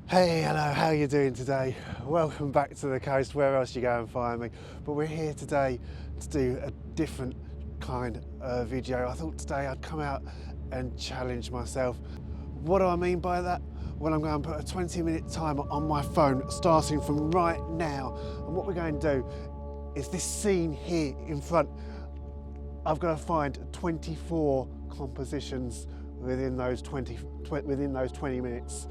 Hey, hello, how are you doing today? Welcome back to the coast, where else you go and find me. But we're here today to do a different kind of video. I thought today I'd come out and challenge myself. What do I mean by that? Well, I'm going to put a 20-minute timer on my phone starting from right now. And what we're going to do is this scene here in front. I've got to find 24 compositions within those 20 minutes.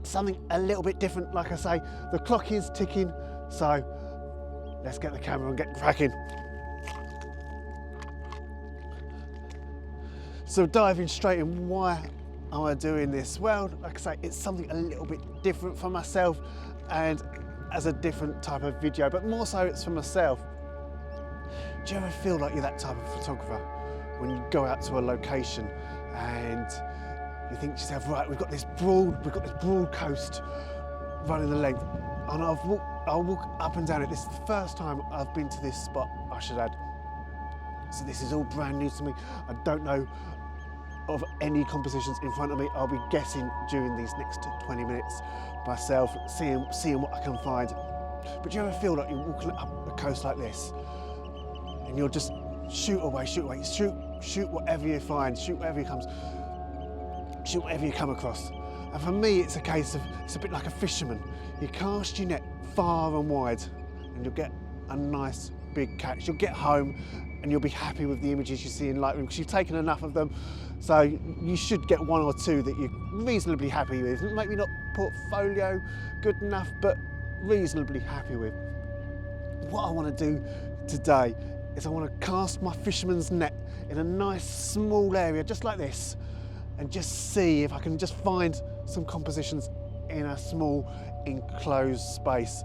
Something a little bit different, like I say. The clock is ticking, so let's get the camera and get cracking. So diving straight in, why am I doing this? Well, like I say, it's something a little bit different for myself and as a different type of video, but more so it's for myself. Do you ever feel like you're that type of photographer when you go out to a location and you think to yourself, right, we've got this broad coast running the length, and I'll walk up and down it. This is the first time I've been to this spot, I should add. So this is all brand new to me. I don't know of any compositions in front of me. I'll be guessing during these next 20 minutes myself, seeing what I can find. But do you ever feel like you're walking up a coast like this and you'll just shoot away, shoot whatever you find, shoot whatever you come across. And for me, it's a case of, it's a bit like a fisherman. You cast your net far and wide and you'll get a nice big catch. You'll get home and you'll be happy with the images you see in Lightroom because you've taken enough of them. So you should get one or two that you're reasonably happy with. Maybe not portfolio good enough, but reasonably happy with. What I want to do today is I want to cast my fisherman's net in a nice small area just like this, and just see if I can just find some compositions in a small enclosed space.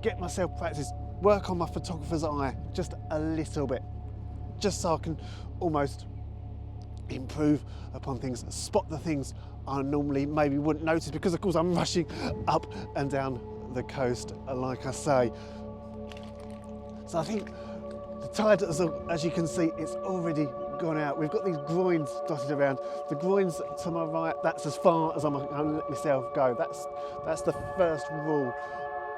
Get myself practice, work on my photographer's eye just a little bit, just so I can almost improve upon things, spot the things I normally maybe wouldn't notice because of course I'm rushing up and down the coast, like I say. So I think the tide, as you can see, it's already gone out. We've got these groins dotted around. The groins to my right, that's as far as I'm going to let myself go. That's the first rule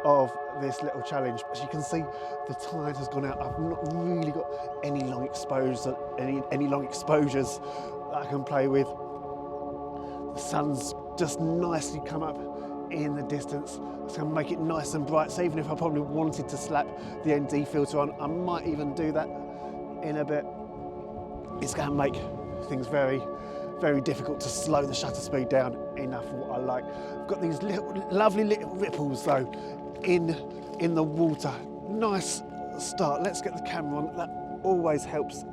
of this little challenge. As you can see, the tide has gone out. I've not really got any long exposures that I can play with. The sun's just nicely come up in the distance. It's going to make it nice and bright. So even if I probably wanted to slap the ND filter on, I might even do that in a bit. It's going to make things very, very difficult to slow the shutter speed down enough for what I like. I've got these lovely little ripples though in the water. Nice start. Let's get the camera on. That always helps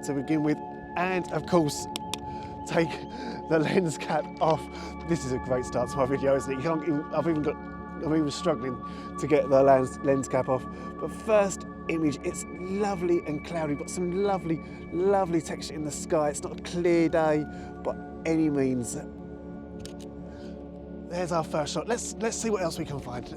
to begin with. And of course, take the lens cap off. This is a great start to my video, isn't it? I'm even struggling to get the lens cap off. But first image, it's lovely and cloudy, got some lovely texture in the sky. It's not a clear day by any means. There's our first shot. Let's see what else we can find.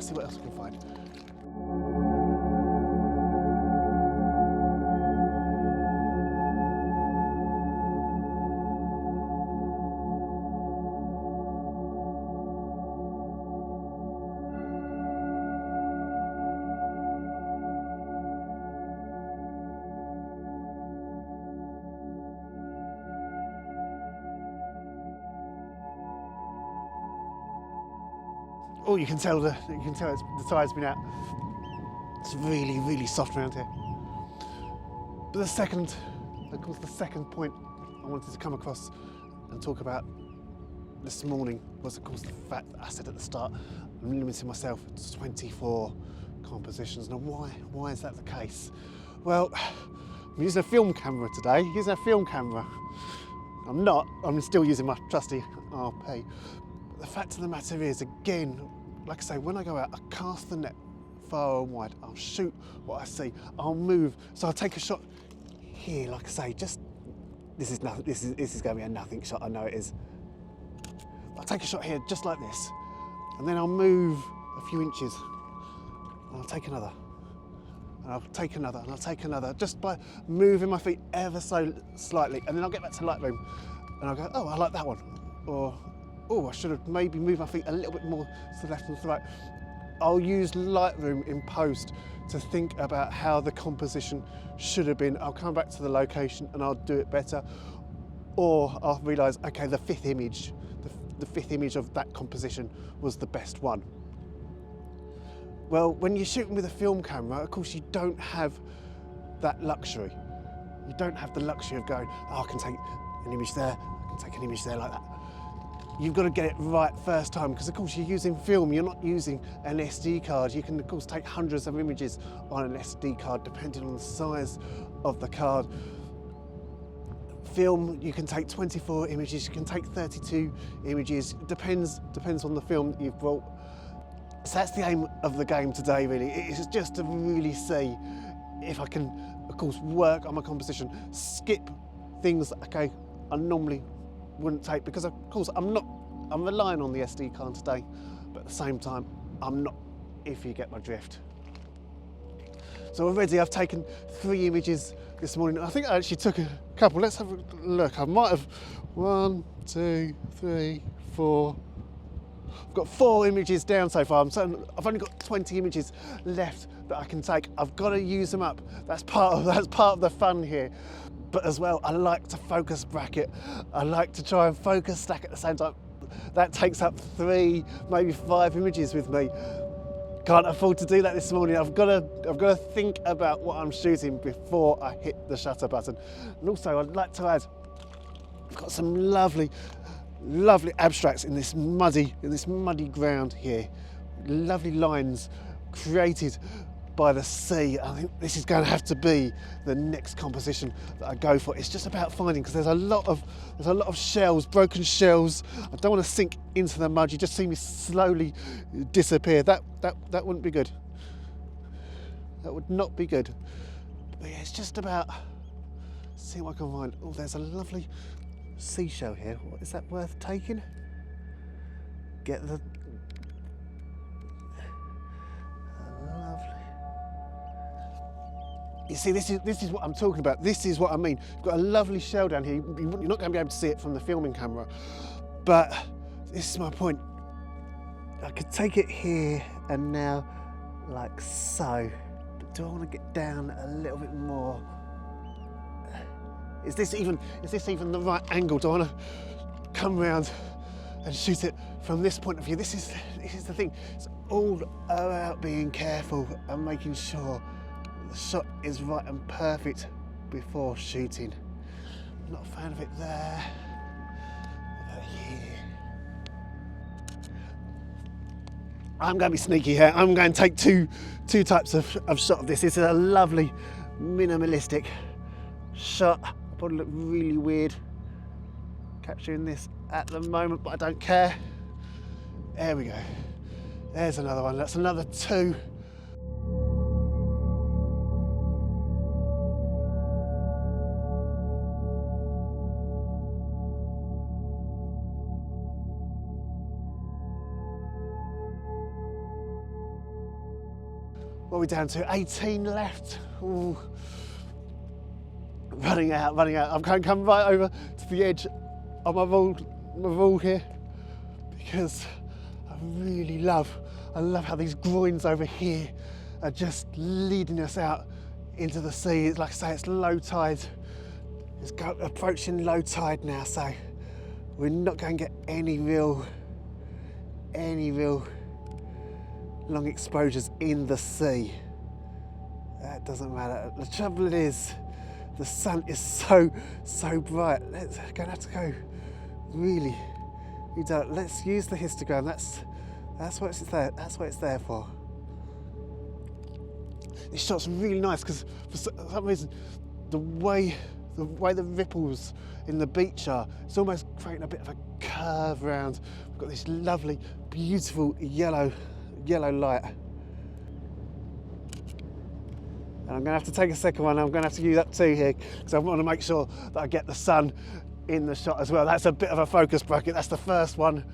Oh, you can tell the tide's been out. It's really soft around here. But the second point I wanted to come across and talk about this morning was, of course, the fact that I said at the start I'm limiting myself to 24 compositions. Now, why is that the case? Well, I'm using a film camera today. I'm still using my trusty RP. But the fact of the matter is, again, like I say, when I go out, I cast the net far and wide. I'll shoot what I see. I'll move. So I'll take a shot here, like I say, this is going to be a nothing shot, I know it is. I'll take a shot here, just like this. And then I'll move a few inches. And I'll take another. And I'll take another, and I'll take another, just by moving my feet ever so slightly. And then I'll get back to Lightroom and I'll go, oh, I like that one. Or oh, I should have maybe moved my feet a little bit more to the left and to the right. I'll use Lightroom in post to think about how the composition should have been. I'll come back to the location and I'll do it better. Or I'll realise, okay, the fifth image of that composition was the best one. Well, when you're shooting with a film camera, of course, you don't have that luxury. You don't have the luxury of going, oh, I can take an image there, I can take an image there like that. You've got to get it right first time, because of course you're using film, you're not using an SD card. You can of course take hundreds of images on an SD card depending on the size of the card. Film, you can take 24 images, you can take 32 images, depends on the film that you've brought. So that's the aim of the game today really, it's just to really see if I can of course work on my composition, skip things that, okay, I normally wouldn't take, because of course I'm relying on the SD card today, but at the same time I'm not, if you get my drift. So already I've taken 3 images this morning. I think I actually took a couple. Let's have a look. I might have 1, 2, 3, 4. I've got 4 images down so far. I've only got 20 images left that I can take. I've got to use them up. That's part of the fun here. But as well, I like to focus bracket. I like to try and focus stack at the same time. That takes up 3, maybe 5 images with me. Can't afford to do that this morning. I've got to think about what I'm shooting before I hit the shutter button. And also, I'd like to add, I've got some lovely abstracts in this muddy ground here. Lovely lines created by the sea. I think this is going to have to be the next composition that I go for. It's just about finding, because there's a lot of shells, broken shells. I don't want to sink into the mud. You just see me slowly disappear. That wouldn't be good. That would not be good. But yeah, it's just about seeing what I can find. Oh, there's a lovely seashell here. What, is that worth taking? Get the lovely. You see, this is what I'm talking about. This is what I mean. You've got a lovely shell down here. You're not going to be able to see it from the filming camera, but this is my point. I could take it here and now, like so. But do I want to get down a little bit more? Is this even the right angle? Do I want to come round and shoot it from this point of view? This is the thing. It's all about being careful and making sure the shot is right and perfect before shooting. I'm not a fan of it there. What about here? I'm going to be sneaky here. I'm going to take two types of shot of this. This is a lovely minimalistic shot. I'll probably look really weird capturing this at the moment, but I don't care. There we go. There's another one. That's another 2. What are we down to? 18 left. Ooh. Running out. I'm going to come right over to the edge of my rule here, because I love how these groins over here are just leading us out into the sea. Like I say, it's low tide. It's approaching low tide now, so we're not going to get any real long exposures in the sea. That doesn't matter. The trouble is, the sun is so bright. We're going to have to go really dark. Let's use the histogram. That's what it's there. That's what it's there for. This shot's really nice because for some reason, the way the ripples in the beach are, it's almost creating a bit of a curve round. We've got this lovely, beautiful yellow light. And I'm going to have to take a second one. I'm going to have to use that too here, because I want to make sure that I get the sun in the shot as well. That's a bit of a focus bracket. That's the first one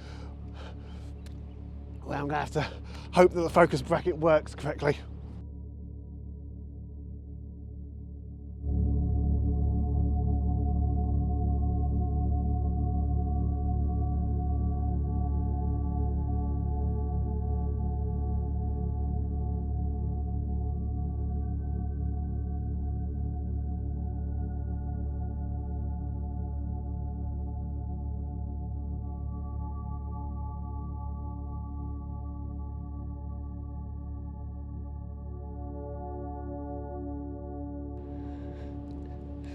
where I'm going to have to hope that the focus bracket works correctly.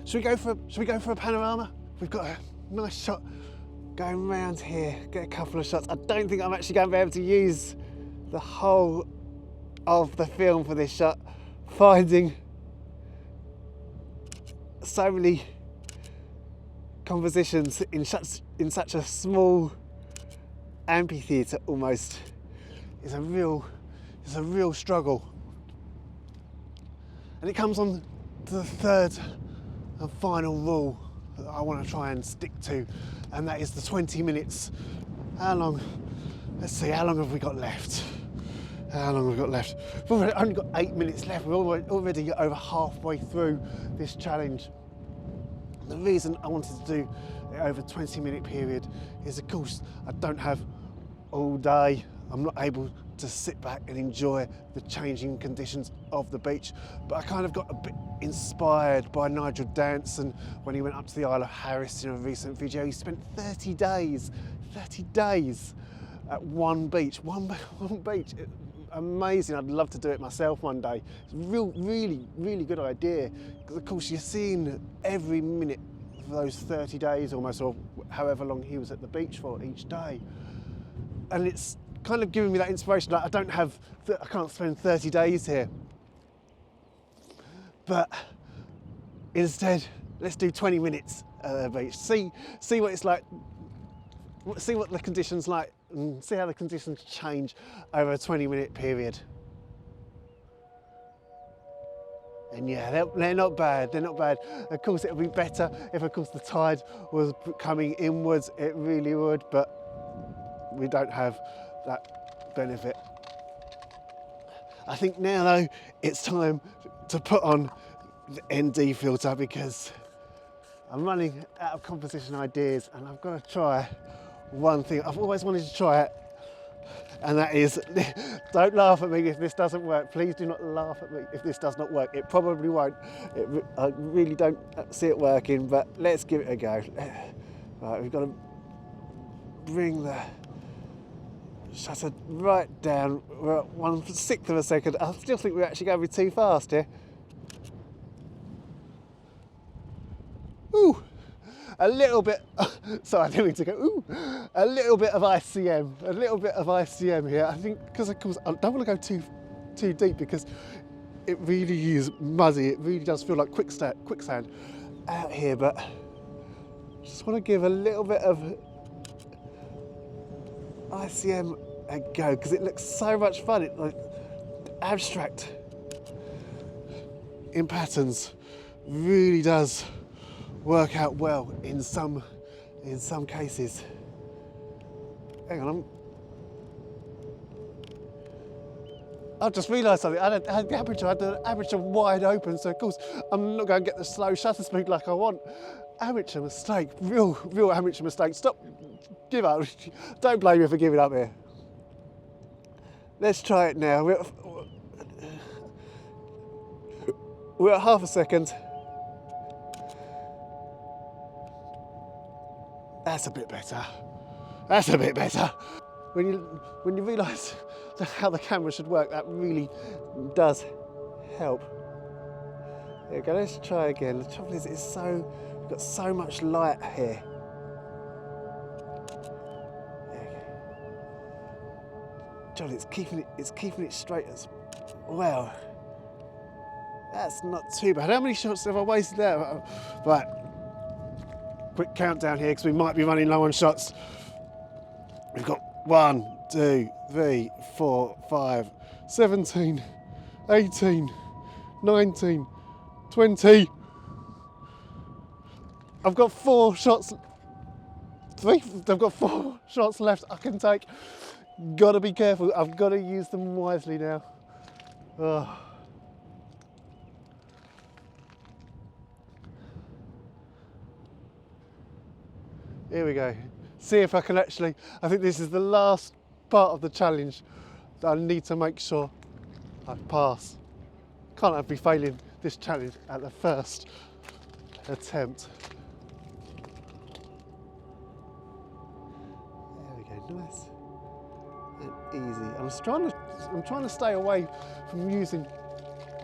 Should we go for a panorama? We've got a nice shot going round here. Get a couple of shots. I don't think I'm actually going to be able to use the whole of the film for this shot. Finding so many compositions in such a small amphitheatre almost is a real struggle. And it comes on to the third and final rule that I want to try and stick to, and that is the 20 minutes. How long? Let's see, how long have we got left? How long have we got left? We've only got 8 minutes left. We're already over halfway through this challenge. The reason I wanted to do it over a 20-minute period is, of course, I don't have all day. I'm not able to sit back and enjoy the changing conditions of the beach, but I kind of got a bit inspired by Nigel Danson when he went up to the Isle of Harris in a recent video. He spent 30 days at one beach. Amazing. I'd love to do it myself one day. It's a really good idea, because of course you're seeing every minute for those 30 days almost, or however long he was at the beach for each day. And it's kind of giving me that inspiration. Like, I can't spend 30 days here, but instead let's do 20 minutes at the beach. See what it's like, see what the conditions like, and see how the conditions change over a 20-minute period. And yeah, they're not bad, they're not bad. Of course it would be better if, of course, the tide was coming inwards, it really would, but we don't have that benefit. I think now though, it's time to put on the ND filter, because I'm running out of composition ideas, and I've got to try one thing I've always wanted to try it, and that is, don't laugh at me if this doesn't work. Please do not laugh at me if this does not work. It probably won't. I really don't see it working, but let's give it a go. Right, we've got to bring the shutter right down. We're at 1/6 of a second. I still think we're actually going to be too fast here. Ooh, a little bit. Sorry, I didn't mean to go. Ooh, a little bit of ICM here. I think because, of course, I don't want to go too deep, because it really is muddy. It really does feel like quicksand out here. But just want to give a little bit of ICM a go, because it looks so much fun. It, like, abstract in patterns really does work out well in some cases. Hang on, I've just realised something. I had the aperture wide open, so of course I'm not going to get the slow shutter speed like I want. Amateur mistake, real amateur mistake. Stop, give up. Don't blame me for giving up here. Let's try it now. We're at half a second. That's a bit better. That's a bit better. When you realise how the camera should work, that really does help. There we go. Let's try again. The trouble is, we've got so much light here. John, it's keeping it straight as well. That's not too bad. How many shots have I wasted there? Right. Quick countdown here, because we might be running low on shots. We've got 1, 2, 3, 4, 5, 17, 18, 19, 20. I've got 4 shots. I've got 4 shots left I can take. Gotta be careful. I've got to use them wisely now. Oh. Here we go. See if I can actually, I think this is the last part of the challenge that I need to make sure I pass. Can't be failing this challenge at the first attempt. There we go, nice and easy. I'm trying to stay away from using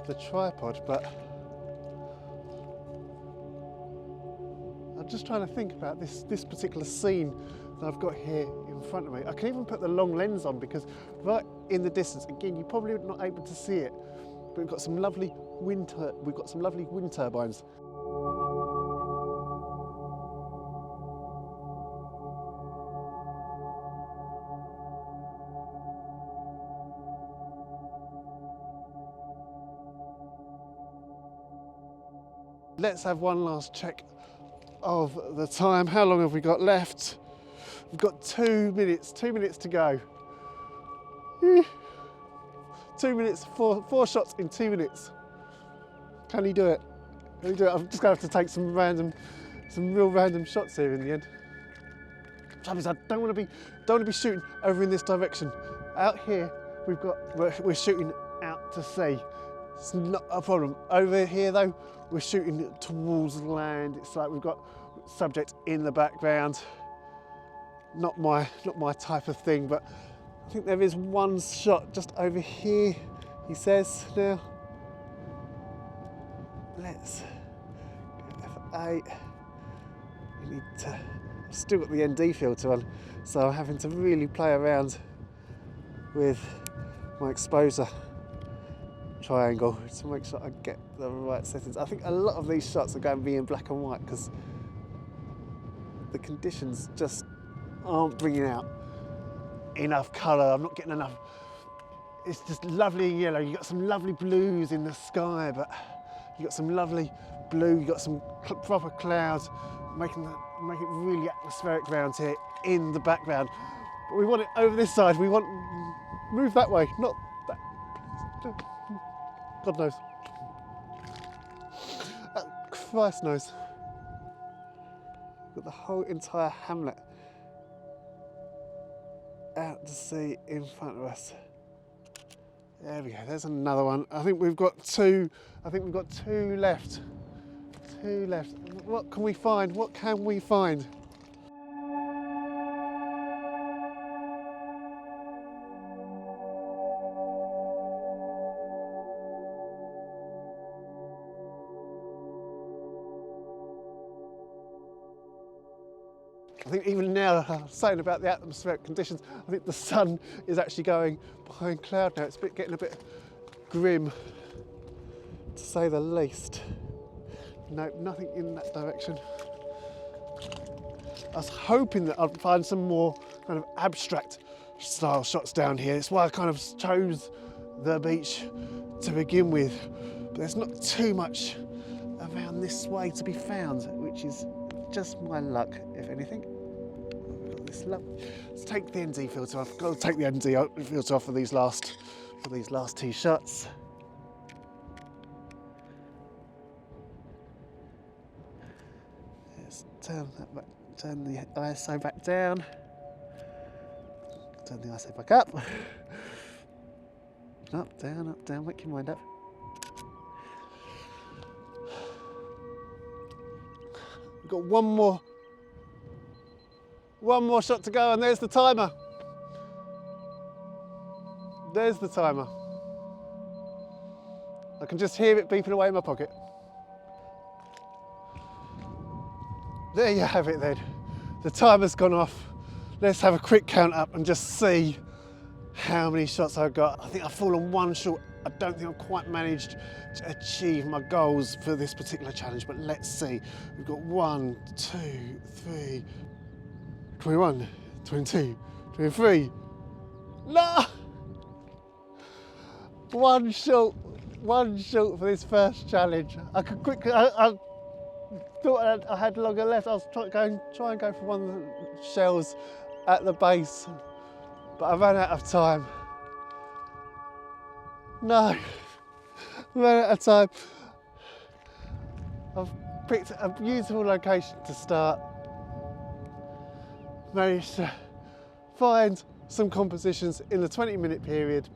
the tripod, but just trying to think about this particular scene that I've got here in front of me. I can even put the long lens on because right in the distance, again, you're probably not able to see it, but we've got some lovely wind turbines. Let's have one last check of the time. How long have we got left? We've got 2 minutes to go. 2 minutes, four shots in 2 minutes. Can he do it? Can he do it? I'm just gonna have to take some real random shots here in the end. Trouble is, I don't want to be shooting over in this direction. Out here, we're shooting out to sea. It's not a problem. Over here though, we're shooting towards land. It's like we've got subject in the background. Not my type of thing, but I think there is one shot just over here, he says. Now, let's go F8. We need to, I've still got the ND filter on, so I'm having to really play around with my exposure triangle to make sure I get the right settings. I think a lot of these shots are going to be in black and white because the conditions just aren't bringing out enough colour. I'm not getting enough. It's just lovely yellow. You got some lovely blues in the sky, but you got some lovely blue. You got some proper clouds, make it really atmospheric around here in the background. But we want it over this side. We want move that way, not that. Please. God knows. Christ knows. Got the whole entire hamlet out to sea in front of us. There we go, there's another one. I think we've got two left. Two left. What can we find? What can we find? I think even now, saying about the atmospheric conditions, I think the sun is actually going behind cloud now. It's getting a bit grim, to say the least. No, nothing in that direction. I was hoping that I'd find some more kind of abstract style shots down here. It's why I kind of chose the beach to begin with. But there's not too much around this way to be found, which is just my luck, if anything. Let's take the ND filter off. Got to take the ND filter off for these last two shots. Let's turn that back. Turn the ISO back down. Turn the ISO back up. Up, down. Wake your mind up. We've got one more shot to go, and there's the timer. There's the timer. I can just hear it beeping away in my pocket. There you have it then. The timer's gone off. Let's have a quick count up and just see how many shots I've got. I think I've fallen one short. I don't think I've quite managed to achieve my goals for this particular challenge, but let's see. We've got 1, 2, 3, 21, 22, 23. No! One short for this first challenge. I could quickly, I thought I had longer left. I was trying and go for one of the shells at the base, but I ran out of time. No, I ran out of time. I've picked a beautiful location to start. Managed to find some compositions in the 20-minute period,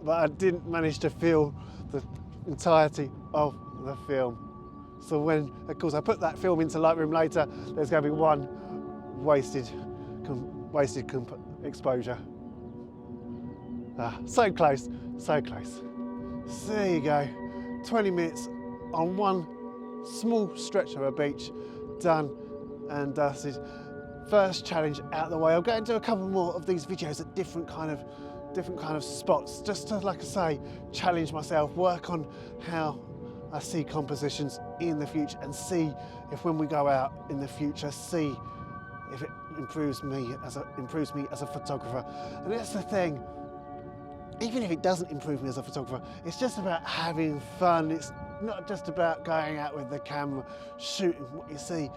but I didn't manage to film the entirety of the film. So when, of course, I put that film into Lightroom later, there's going to be one wasted exposure. So close, so close. So there you go, 20 minutes on one small stretch of a beach, done and dusted. First challenge out the way. I'll go into a couple more of these videos at different kind of spots, just to, like I say, challenge myself, work on how I see compositions in the future, and see if when we go out in the future, see if it improves me as a photographer. And that's the thing, even if it doesn't improve me as a photographer, it's just about having fun. It's not just about going out with the camera, shooting what you see.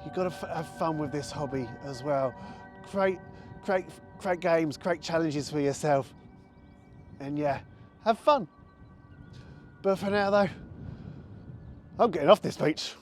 You've got to have fun with this hobby as well. Create games, create challenges for yourself, and yeah, have fun. But for now though, I'm getting off this beach.